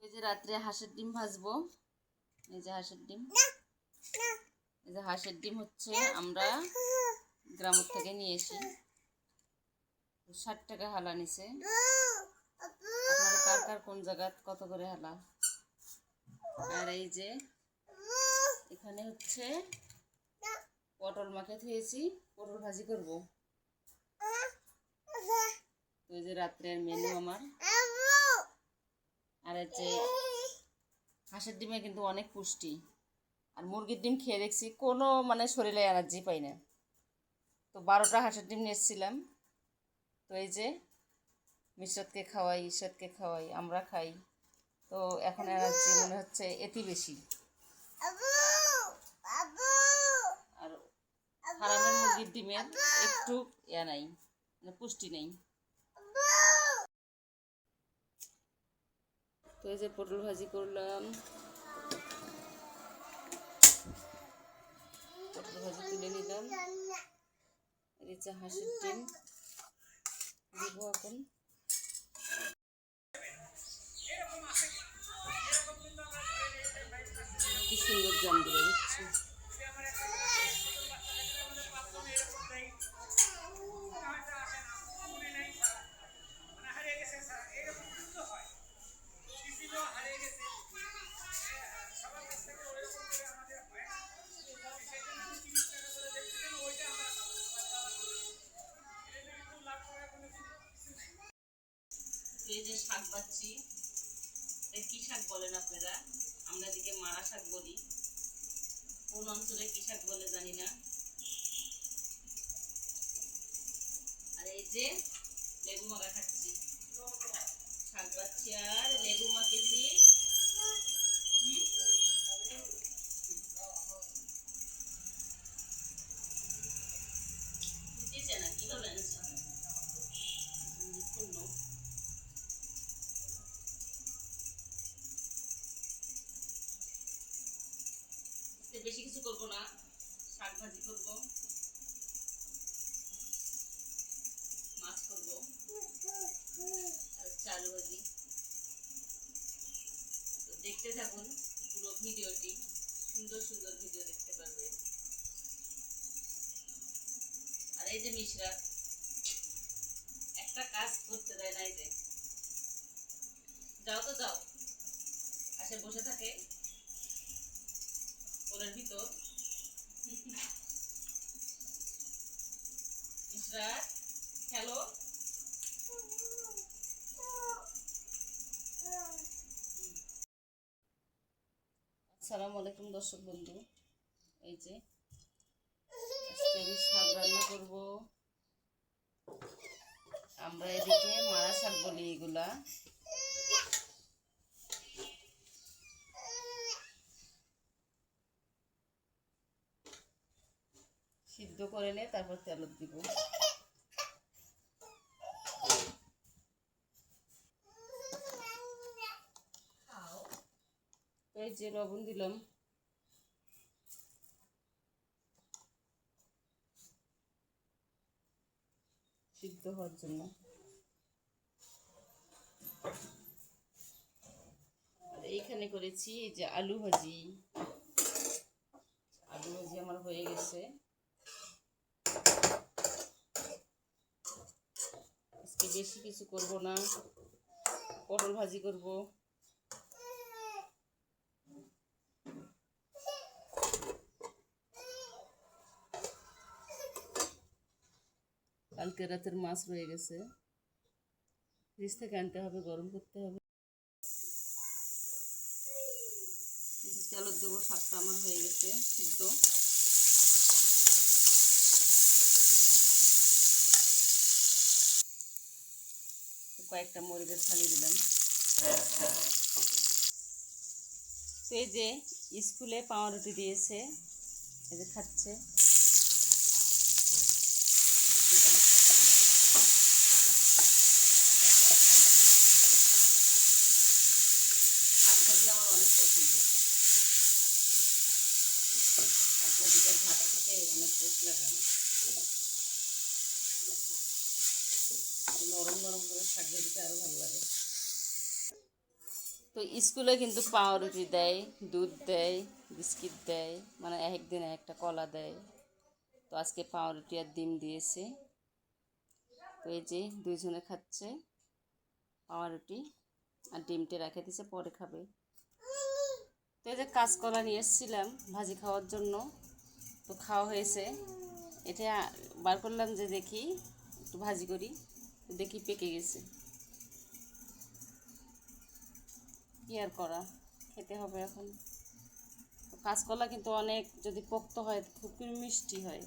এই যে রাত্রে হাঁসের ডিম ভাজবো। এই যে হাঁসের ডিম, এই যে হাঁসের ডিম হচ্ছে আমরা গ্রাম থেকে নিয়ে এসি। 60 টাকা হালা নিছে। আপনারা কার কার কোন জায়গা কত করে হালা? আর এই যে এখানে হচ্ছে পটল মাখে থুয়েছি, পটল ভাজি করব। তো এই যে রাত্রের মেনু আমার। আর হচ্ছে হাঁসের ডিমে কিন্তু অনেক পুষ্টি। আর মুরগির ডিম খেয়ে দেখছি কোনো মানে শরীরে এনার্জি পাই না। তো 12টা হাঁসের ডিম নিয়েছিলাম। তো এই যে মিশরতকে খাওয়াই, ঈশাদকে খাওয়াই, আমরা খাই। তো এখন এনার্জি মনে হচ্ছে এতি বেশি। আর ফার্মের মুরগির ডিমের একটু নাই, মানে পুষ্টি নেই। তো এই যে পটল ভাজি করলাম, পটল ভাজি তুলে নিলাম। এই যে হাঁসের ডিম দিব এখন। কি সুন্দর জাম দিয়ে দিচ্ছি। এই যে শাক পাচ্ছি, কি শাক বলেন আপনারা? আমরা এদিকে মারা শাক বলি, কোন অঞ্চলে কি শাক বলে জানি না। আর এই যে লেবু মাখা খাচ্ছি, শাক পাচ্ছি আর লেবু মাখেছি। না কিভাবে বেশি কিছু করবো না, শাক ভাজি করবো, মাছ করবো আর চালু ভাজি। তো দেখতে থাকুন পুরো ভিডিওটি, সুন্দর সুন্দর ভিডিও দেখতে পারবে। আর এই যে মিশরা একটা কাজ করতে দেয় না, এই যে যাও তো যাও, আসে বসে থাকে ওদের ভিতর। মিশরা খেলো। আসসালামু আলাইকুম দর্শক বন্ধু। এই যে আজকে আমি শাক রান্না করব। আমরা এদিকে মারা শাক বলি এগুলা। সিদ্ধ করে নে, তারপর তেলত দিব। তো এই যে লবণ দিলাম, সিদ্ধ হওয়ার জন্য। আর এইখানে করেছি এই যে আলু ভাজি। আলু ভাজি আমার হয়ে গেছে। আজকে বেশি কিছু করব না, পটল ভাজি করব। কালকে রাতের মাছ রয়ে গেছে, ফ্রিজ থেকে আনতে হবে, গরম করতে হবে। তেলত দেবো। শাকটা আমার হয়ে গেছে সিদ্ধ। কয়েকটা মরিচের ছালি দিলাম। তো এই যে স্কুলে পাউরুটি দিয়েছে, এই যে খাচ্ছে। শাক ভাজি আমার অনেক পছন্দ। শাক ভাজিটা ভাত খেতে অনেক টেস্ট লাগে আমার। নরম নরম করে শাক ভাজিটা আরো ভালো লাগে। তো তো স্কুলে কিন্তু পাউরুটি দেয়, দুধ দেয়, বিস্কিট দেয়, মানে একদিন একটা কলা দেয়। তো আজকে পাউরুটি আর ডিম দিয়েছে। তো এই যে দুইজনে খাচ্ছে পাউরুটি আর ডিমটা রেখে দিয়েছে, পরে খাবে। তো এই যে কাঁচকলা নিয়ে এসেছিলাম ভাজি খাওয়ার জন্য, তো খাওয়া হয়েছে। এটা বার করলাম যে দেখি একটু ভাজি করি, দেখি পেকে গেছে। কি আর করা, খেতে হবে এখন। কাঁচকলা কিন্তু অনেক যদি পোক্ত হয় খুব মিষ্টি হয়।